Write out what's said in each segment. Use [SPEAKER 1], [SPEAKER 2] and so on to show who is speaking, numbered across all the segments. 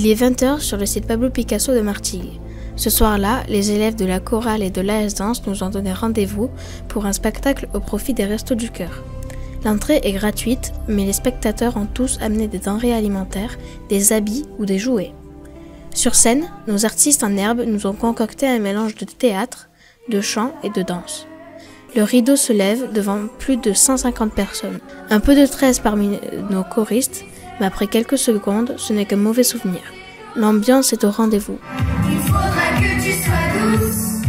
[SPEAKER 1] Il est 20h sur le site Pablo Picasso de Martigues. Ce soir-là, les élèves de la chorale et de l'AS Danse nous ont donné rendez-vous pour un spectacle au profit des Restos du Cœur. L'entrée est gratuite, mais les spectateurs ont tous amené des denrées alimentaires, des habits ou des jouets. Sur scène, nos artistes en herbe nous ont concocté un mélange de théâtre, de chant et de danse. Le rideau se lève devant plus de 150 personnes. Un peu de stress parmi nos choristes, mais après quelques secondes, ce n'est qu'un mauvais souvenir. L'ambiance est au rendez-vous.
[SPEAKER 2] Il faudra que tu sois douce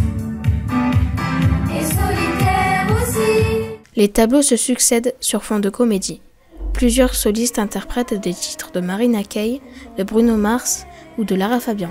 [SPEAKER 2] et solitaire aussi.
[SPEAKER 1] Les tableaux se succèdent sur fond de comédie. Plusieurs solistes interprètent des titres de Marina Kaye, de Bruno Mars ou de Lara Fabian.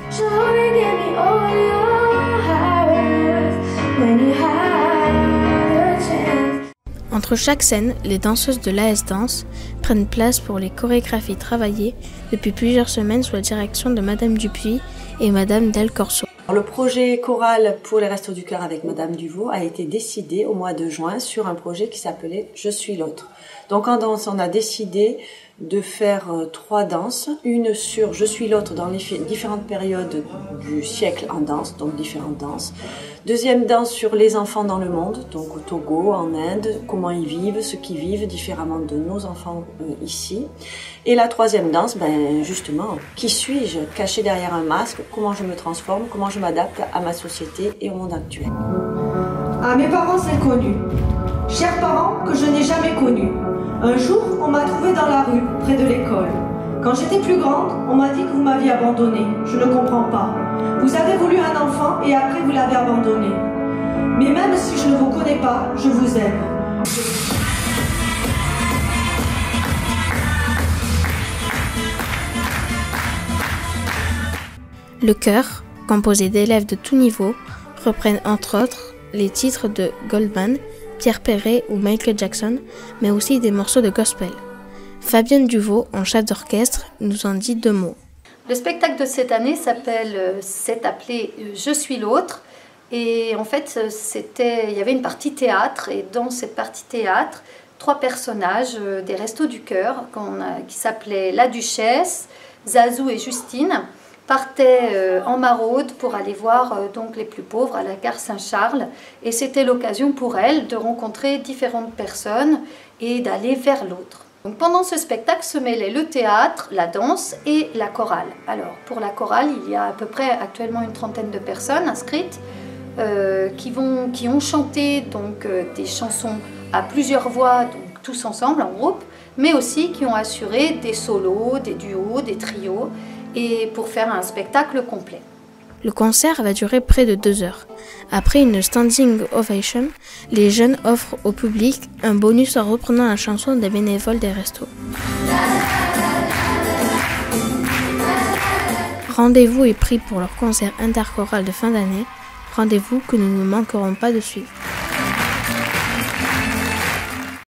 [SPEAKER 1] Entre chaque scène, les danseuses de l'AS Danse prennent place pour les chorégraphies travaillées depuis plusieurs semaines sous la direction de Madame Dupuis et Madame Del Corso.
[SPEAKER 3] Le projet choral pour les Restos du Cœur avec Madame Duvaux a été décidé au mois de juin sur un projet qui s'appelait « Je suis l'autre ». Donc en danse, on a décidé de faire 3 danses, une sur « Je suis l'autre » dans les différentes périodes du siècle en danse, donc différentes danses. Deuxième danse sur les enfants dans le monde, donc au Togo, en Inde, comment ils vivent, ce qu'ils vivent différemment de nos enfants ici. Et la troisième danse, justement, qui suis-je, caché derrière un masque, comment je me transforme, comment je m'adapte à ma société et au monde actuel.
[SPEAKER 4] À mes parents inconnus, chers parents que je n'ai jamais connus. Un jour, on m'a trouvé dans la rue, près de l'école. Quand j'étais plus grande, on m'a dit que vous m'aviez abandonnée. Je ne comprends pas. Vous avez voulu un enfant et après vous l'avez abandonné. Mais même si je ne vous connais pas, je vous aime.
[SPEAKER 1] Le chœur, composé d'élèves de tout niveau, reprennent entre autres les titres de Goldman, Pierre Perret ou Michael Jackson, mais aussi des morceaux de gospel. Fabienne Duvaux, en chef d'orchestre, nous en dit 2 mots.
[SPEAKER 5] Le spectacle de cette année s'est appelé « Je suis l'autre ». Et en fait, il y avait une partie théâtre. Et dans cette partie théâtre, 3 personnages des Restos du Cœur qui s'appelaient la Duchesse, Zazou et Justine, partaient en maraude pour aller voir donc les plus pauvres à la gare Saint-Charles. Et c'était l'occasion pour elles de rencontrer différentes personnes et d'aller vers l'autre. Donc pendant ce spectacle se mêlaient le théâtre, la danse et la chorale. Alors pour la chorale, il y a à peu près actuellement une 30aine de personnes inscrites qui ont chanté donc, des chansons à plusieurs voix, donc tous ensemble en groupe, mais aussi qui ont assuré des solos, des duos, des trios, et pour faire un spectacle complet.
[SPEAKER 1] Le concert va durer près de 2 heures. Après une standing ovation, les jeunes offrent au public un bonus en reprenant la chanson des bénévoles des restos. Rendez-vous est pris pour leur concert interchoral de fin d'année, rendez-vous que nous ne manquerons pas de suivre.